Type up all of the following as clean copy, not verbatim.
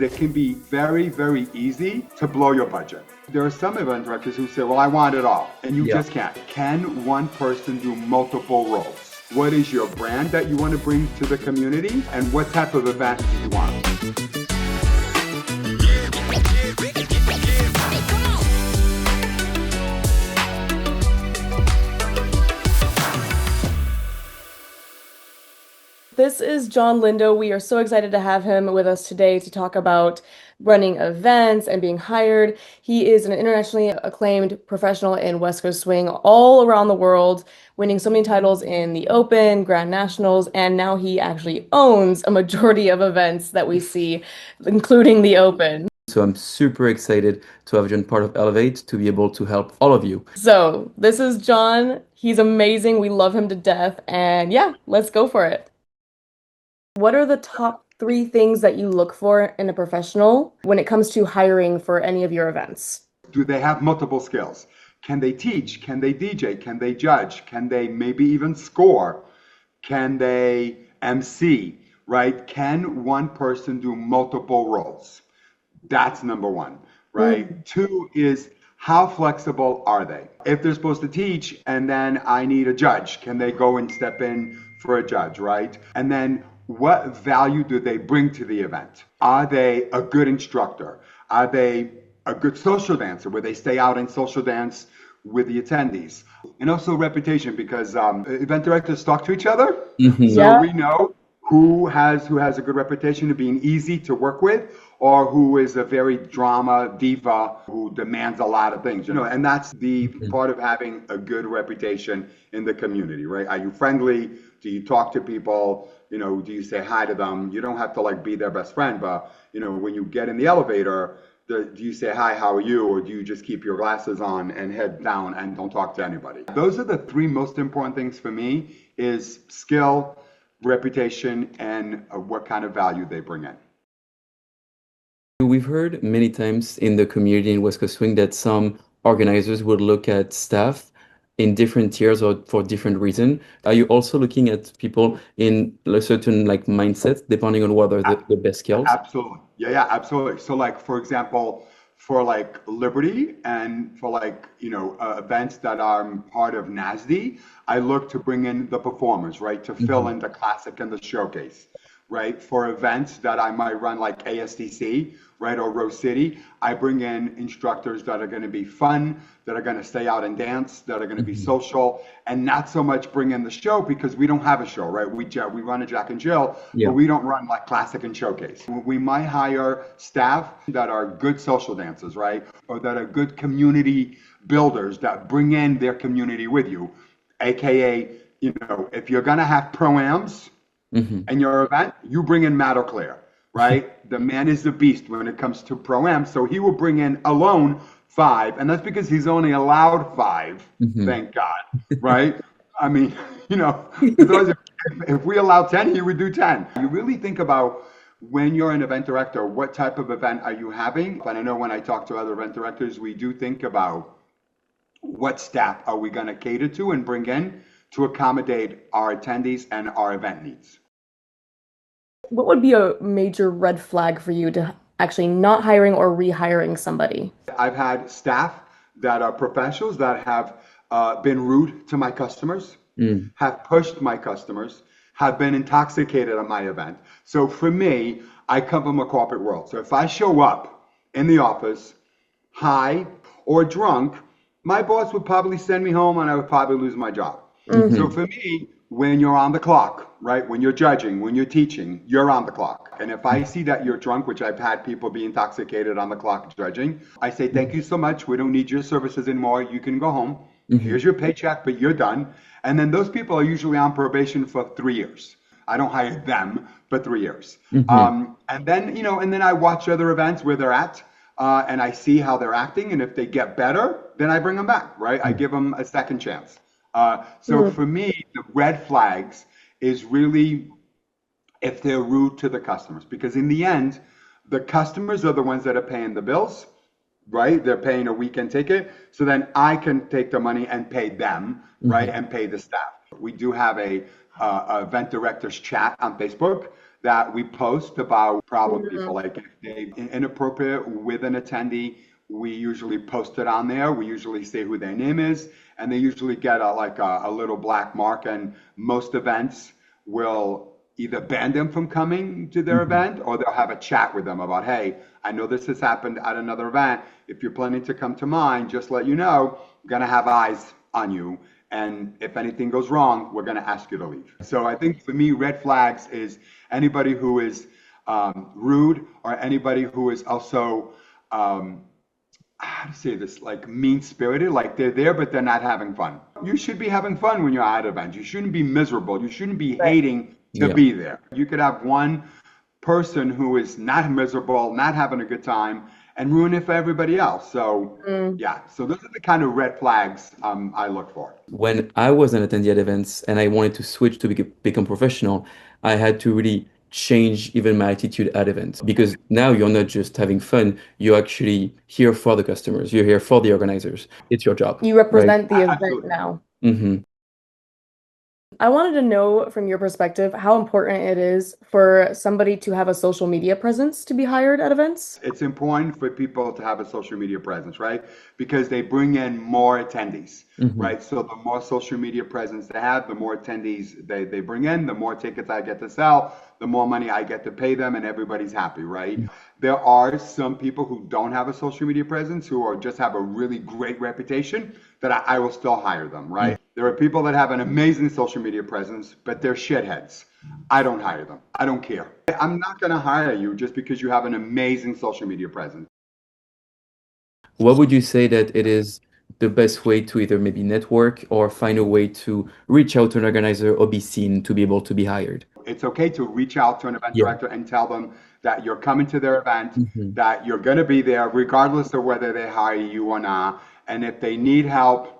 It can be very, very easy to blow your budget. There are some event directors who say, well, I want it all, and you just can't. Can one person do multiple roles? What is your brand that you want to bring to the community, and what type of event do you want? This is John Lindo. We are so excited to have him with us today to talk about running events and being hired. He is an internationally acclaimed professional in West Coast swing all around the world, winning so many titles in the Open, Grand Nationals, and now he actually owns a majority of events that we see, including the Open. So I'm super excited to have John part of Elevate to be able to help all of you. So this is John. He's amazing. We love him to death. And yeah, let's go for it. What are the top 3 things that you look for in a professional when it comes to hiring for any of your events? Do they have multiple skills? Can they teach? Can they DJ? Can they judge? Can they maybe even score? Can they MC, right? Can one person do multiple roles? That's number one, right? 2 is, how flexible are they? If they're supposed to teach and then I need a judge, can they go and step in for a judge, right? And then what value do they bring to the event? Are they a good instructor? Are they a good social dancer where they stay out and social dance with the attendees? And also reputation, because event directors talk to each other. So we know who has a good reputation of being easy to work with, or who is a very drama diva who demands a lot of things, and that's the part of having a good reputation in the community, right? Are you friendly? Do you talk to people? Do you say hi to them? You don't have to be their best friend, but when you get in the elevator, do you say hi, how are you? Or do you just keep your glasses on and head down and don't talk to anybody? Those are the 3 most important things for me: is skill, reputation, and what kind of value they bring in. We've heard many times in the community in West Coast Swing that some organizers would look at staff in different tiers or for different reasons. Are you also looking at people in a certain mindset, depending on what are the best skills? Absolutely. Yeah, absolutely. So for example, for Liberty and for events that are part of NASD, I look to bring in the performers, right? To fill in the classic and the showcase, right? For events that I might run like ASDC, right, or Rose City, I bring in instructors that are going to be fun, that are going to stay out and dance, that are going to be social, and not so much bring in the show, because we don't have a show, right? We run a Jack and Jill, but we don't run classic and showcase. We might hire staff that are good social dancers, right, or that are good community builders that bring in their community with you, aka, if you're going to have pro-ams in your event, you bring in Matt O'Clair. Right? The man is the beast when it comes to pro-am. So he will bring in alone 5, and that's because he's only allowed 5. Thank God, right? I mean, if we allow 10, he would do 10. You really think about, when you're an event director, what type of event are you having? But I know when I talk to other event directors, we do think about what staff are we going to cater to and bring in to accommodate our attendees and our event needs. What would be a major red flag for you to actually not hiring or rehiring somebody? I've had staff that are professionals that have been rude to my customers, have pushed my customers, have been intoxicated at my event. So for me, I come from a corporate world. So if I show up in the office high or drunk, my boss would probably send me home and I would probably lose my job. So for me, when you're on the clock, right? When you're judging, when you're teaching, you're on the clock. And if I see that you're drunk, which I've had people be intoxicated on the clock judging, I say, thank you so much. We don't need your services anymore. You can go home. Here's your paycheck, but you're done. And then those people are usually on probation for 3 years. I don't hire them, but 3 years. And then I watch other events where they're at, and I see how they're acting. And if they get better, then I bring them back, right? I give them a second chance. So for me, the red flags is really if they're rude to the customers, because in the end, the customers are the ones that are paying the bills, right? They're paying a weekend ticket. So then I can take the money and pay them, right? And pay the staff. We do have a event directors chat on Facebook that we post about problem people. Mhm. Like if they inappropriate with an attendee, we usually post it on there. We usually say who their name is, and they usually get a little black mark. And most events will either ban them from coming to their Mhm. event, or they'll have a chat with them about, hey, I know this has happened at another event. If you're planning to come to mine, just let you know, I'm gonna have eyes on you. And if anything goes wrong, we're gonna ask you to leave. So I think for me, red flags is anybody who is rude, or anybody who is also um, how to say this, like mean spirited, like they're there but they're not having fun. You should be having fun when you're at events. You shouldn't be miserable. You shouldn't be Right. hating to Yeah. be there. You could have one person who is not miserable, not having a good time, and ruin it for everybody else. So Mm. yeah, so those are the kind of red flags I look for. When I was an attendee at events and I wanted to switch to become professional, I had to really change even my attitude at events because now you're not just having fun, you're actually here for the customers, you're here for the organizers. It's your job, You right? represent the event Absolutely. now. Hmm. I wanted to know from your perspective how important it is for somebody to have a social media presence to be hired at events. It's important for people to have a social media presence, right? Because they bring in more attendees, Hmm. right? So the more social media presence they have, the more attendees they bring in, the more tickets I get to sell, the more money I get to pay them, and everybody's happy, right? There are some people who don't have a social media presence who are just have a really great reputation that I will still hire them, right? There are people that have an amazing social media presence, but they're shitheads. I don't hire them. I don't care. I'm not going to hire you just because you have an amazing social media presence. What would you say that it is the best way to either maybe network or find a way to reach out to an organizer or be seen to be able to be hired? It's okay to reach out to an event Yeah. director and tell them that you're coming to their event, Hmm. that you're going to be there regardless of whether they hire you or not. And if they need help,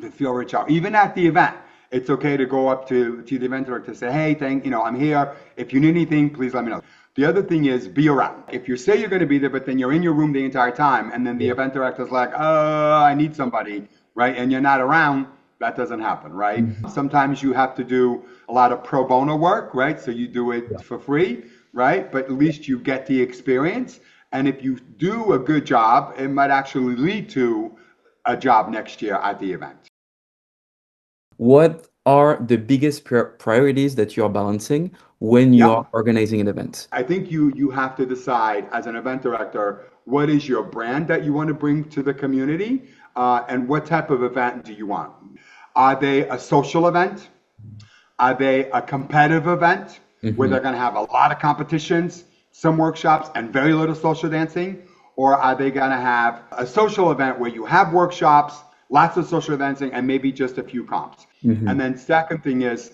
to feel reach out. Even at the event, it's okay to go up to the event director to say, hey, I'm here. If you need anything, please let me know. The other thing is be around. If you say you're going to be there, but then you're in your room the entire time, and then the Yeah. event director's like, I need somebody, right? And you're not around, that doesn't happen, right? Mhm. Sometimes you have to do a lot of pro bono work, right? So you do it Yeah. for free, right? But at least you get the experience. And if you do a good job, it might actually lead to a job next year at the event. What are the biggest priorities that you're balancing when Yep. you're organizing an event? I think you have to decide as an event director what is your brand that you want to bring to the community, and what type of event do you want? Are they a social event? Are they a competitive event where Hmm. they're going to have a lot of competitions, some workshops, and very little social dancing? Or are they going to have a social event where you have workshops, lots of social dancing, and maybe just a few comps? And Hmm. then second thing is,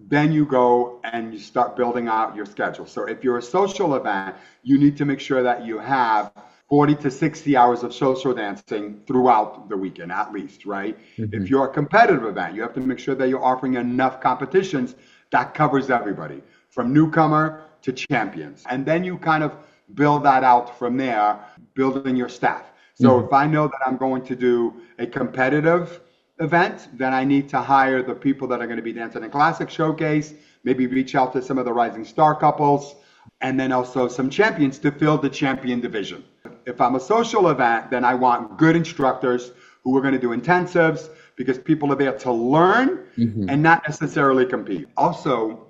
then you go and you start building out your schedule. So if you're a social event, you need to make sure that you have 40 to 60 hours of social dancing throughout the weekend, at least, right? If Hmm. you're a competitive event, you have to make sure that you're offering enough competitions that covers everybody, from newcomer to champions. And then you kind of build that out from there, building your staff. So Hmm. if I know that I'm going to do a competitive event, then I need to hire the people that are going to be dancing in classic showcase, maybe reach out to some of the rising star couples, and then also some champions to fill the champion division. If I'm a social event, then I want good instructors who are going to do intensives because people are there to learn Hmm. and not necessarily compete. Also,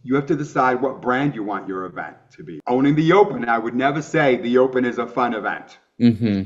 you have to decide what brand you want your event to be. Owning the Open, I would never say the Open is a fun event. Hmm.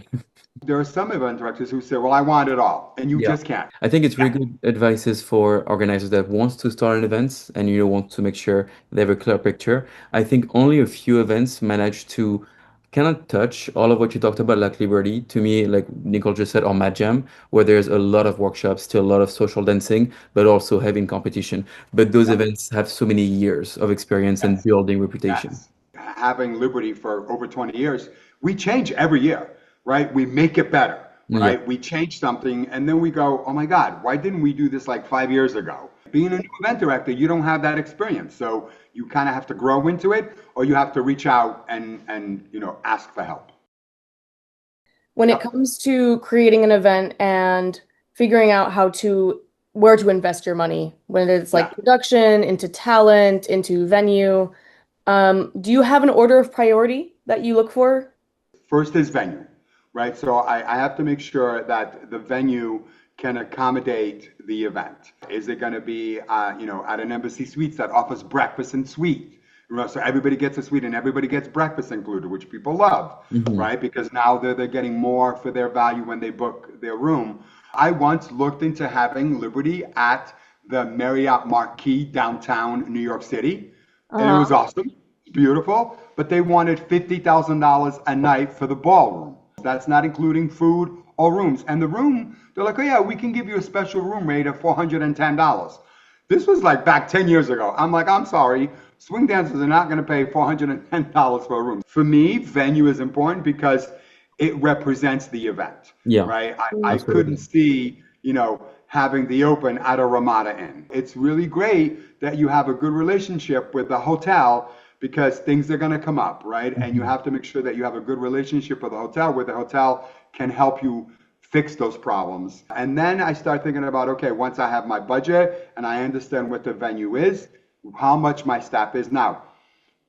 There are some event directors who say, well, I want it all, and you Yeah. just can't. I think it's really good advices for organizers that wants to start an event and want to make sure they have a clear picture. I think only a few events manage to kind of touch all of what you talked about, like Liberty. To me, like Nicole just said, or Mad Jam, where there's a lot of workshops, still a lot of social dancing, but also having competition. But those Yep. events have so many years of experience and Yes. building reputation. Yes. Having Liberty for over 20 years, we change every year, right? We make it better, Yeah. right? We change something and then we go, oh my God, why didn't we do this like 5 years ago? Being a new event director, you don't have that experience. So you kind of have to grow into it, or you have to reach out and ask for help. When it Yep. comes to creating an event and figuring out where to invest your money, whether it's like Yeah. production, into talent, into venue, Do you have an order of priority that you look for? First is venue, right? So I have to make sure that the venue can accommodate the event. Is it going to be, at an Embassy Suites that offers breakfast and suite? So everybody gets a suite and everybody gets breakfast included, which people love, right? Because now they're getting more for their value when they book their room. I once looked into having Liberty at the Marriott Marquis downtown New York City, and it was awesome, beautiful, but they wanted $50,000 a night for the ballroom. That's not including food or rooms. And the room, they're like, oh yeah, we can give you a special room rate of $410. This was like back 10 years ago. I'm like, I'm sorry, swing dancers are not going to pay $410 for a room. For me, venue is important because it represents the event, right? I couldn't see, having the open at a Ramada Inn. It's really great that you have a good relationship with the hotel because things are going to come up, right? And you have to make sure that you have a good relationship with the hotel where the hotel can help you fix those problems. And then I start thinking about, okay, once I have my budget and I understand what the venue is, how much my staff is now.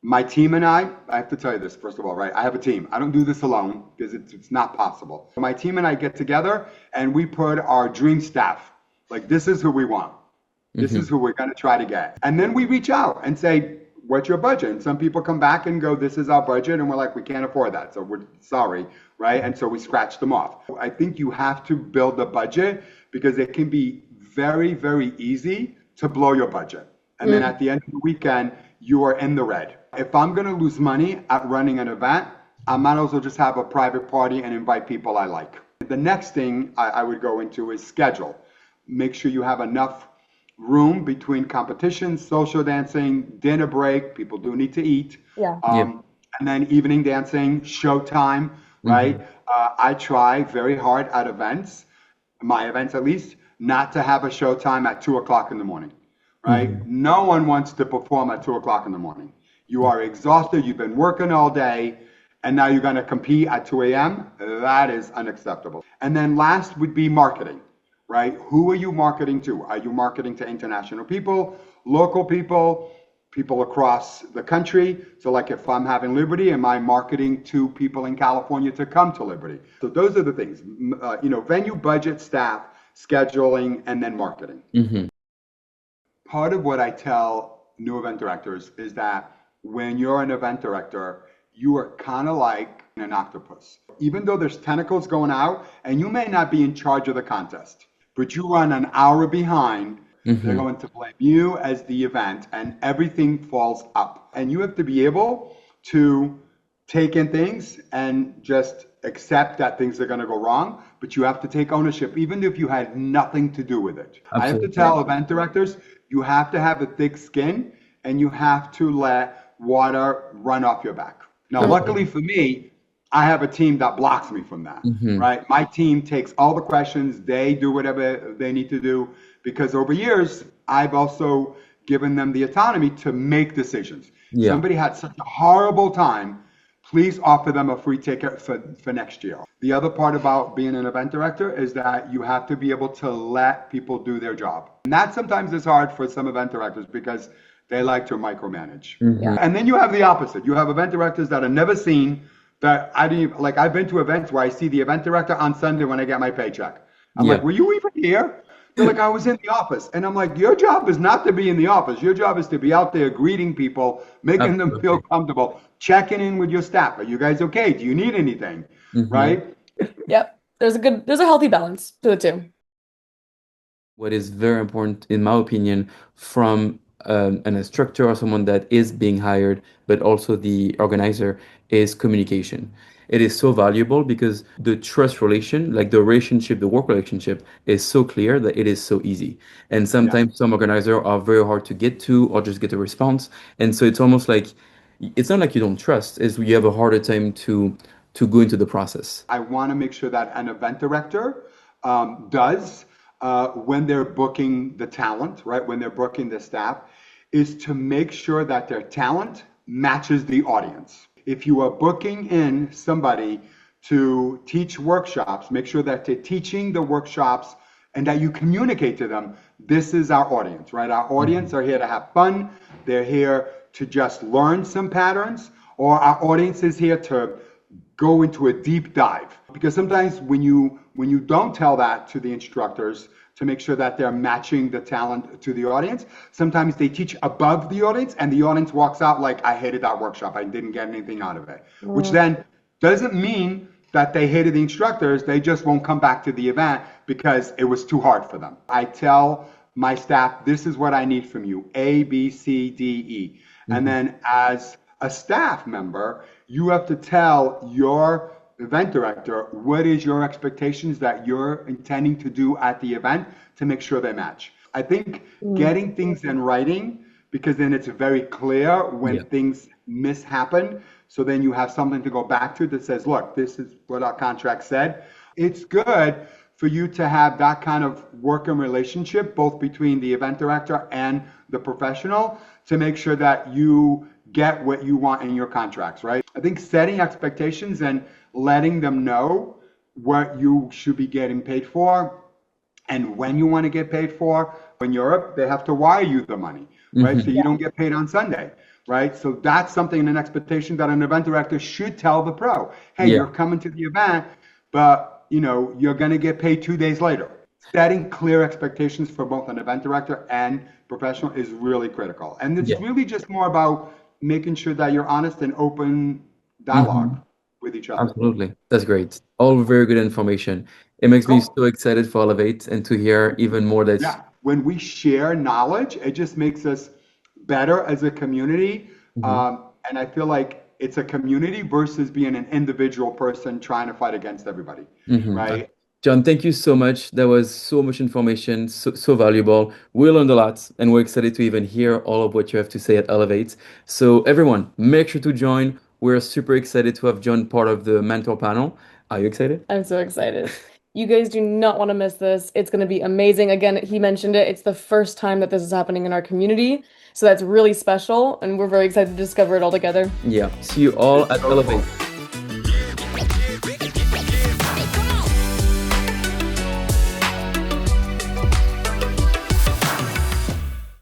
My team and I have to tell you this, first of all, right? I have a team. I don't do this alone because it's not possible. My team and I get together and we put our dream staff. Like, this is who we want. This is who we're going to try to get. And then we reach out and say, what's your budget? And some people come back and go, this is our budget. And we're like, we can't afford that. So we're sorry, right? And so we scratch them off. I think you have to build a budget because it can be very, very easy to blow your budget. And then at the end of the weekend, you are in the red. If I'm going to lose money at running an event, I might as well just have a private party and invite people I like. The next thing I would go into is schedule. Make sure you have enough room between competitions, social dancing, dinner break. People do need to eat. And then evening dancing, showtime, right? I try very hard at events, my events at least, not to have a showtime at 2 o'clock in the morning, right? No one wants to perform at 2 o'clock in the morning. You are exhausted, you've been working all day, and now you're going to compete at 2 a.m. That is unacceptable. And then last would be marketing, right? Who are you marketing to? Are you marketing to international people, local people, people across the country? So like if I'm having Liberty, am I marketing to people in California to come to Liberty? So those are the things, venue, budget, staff, scheduling, and then marketing. Part of what I tell new event directors is that when you're an event director, you are kind of like an octopus. Even though there's tentacles going out and you may not be in charge of the contest, but you run an hour behind, they're going to blame you as the event and everything falls up. And you have to be able to take in things and just accept that things are going to go wrong, but you have to take ownership, even if you had nothing to do with it. Absolutely. I have to tell event directors, you have to have a thick skin and you have to let water run off your back. Now, luckily for me, I have a team that blocks me from that, right? My team takes all the questions, they do whatever they need to do, because over years, I've also given them the autonomy to make decisions. Somebody had such a horrible time, please offer them a free ticket for next year. The other part about being an event director is that you have to be able to let people do their job. And that sometimes is hard for some event directors because they like to micromanage. And then you have the opposite. You have event directors that are never seen, that I didn't even, like, I've been to events where I see the event director on Sunday when I get my paycheck. I'm like, were you even here? They're like, I was in the office. And I'm like, your job is not to be in the office. Your job is to be out there greeting people, making them feel comfortable, checking in with your staff. Are you guys okay? Do you need anything? Right? Yep. There's a healthy balance to the two. What is very important, in my opinion, from an instructor or someone that is being hired, but also the organizer, is communication. It is so valuable because the trust relation, like the relationship, the work relationship, is so clear that it is so easy. And sometimes some organizers are very hard to get to or just get a response. And so it's almost like, it's not like you don't trust, it's you have a harder time to go into the process. I want to make sure that an event director does when they're booking the talent, right? When they're booking the staff, is to make sure that their talent matches the audience. If you are booking in somebody to teach workshops, make sure that they're teaching the workshops and that you communicate to them, this is our audience, right? Our audience are here to have fun. They're here to just learn some patterns, or our audience is here to go into a deep dive? Because sometimes when you don't tell that to the instructors to make sure that they're matching the talent to the audience, sometimes they teach above the audience and the audience walks out like, I hated that workshop, I didn't get anything out of it. Which then doesn't mean that they hated the instructors, they just won't come back to the event because it was too hard for them. I tell my staff, this is what I need from you, A, B, C, D, E. And then as a staff member, you have to tell your event director what is your expectations that you're intending to do at the event to make sure they match. I think getting things in writing, because then it's very clear when things mishappen. So then you have something to go back to that says, look, this is what our contract said. It's good for you to have that kind of working relationship, both between the event director and the professional, to make sure that you get what you want in your contracts, right? I think setting expectations and letting them know what you should be getting paid for and when you want to get paid for. In Europe, they have to wire you the money, right? So you don't get paid on Sunday, right? So that's something, an expectation that an event director should tell the pro. Hey, you're coming to the event, but you're going to get paid 2 days later. Setting clear expectations for both an event director and professional is really critical. And it's really just more about making sure that you're honest and open dialogue with each other. Absolutely. That's great. All very good information. It makes me so excited for Elevate and to hear even more that when we share knowledge, it just makes us better as a community. And I feel like it's a community versus being an individual person trying to fight against everybody, right? John, thank you so much. That was so much information, so valuable. We learned a lot, and we're excited to even hear all of what you have to say at Elevate. So everyone, make sure to join. We're super excited to have John part of the mentor panel. Are you excited? I'm so excited. You guys do not want to miss this. It's going to be amazing. Again, he mentioned it. It's the first time that this is happening in our community. So that's really special, and we're very excited to discover it all together. Yeah. See you all at Elevate.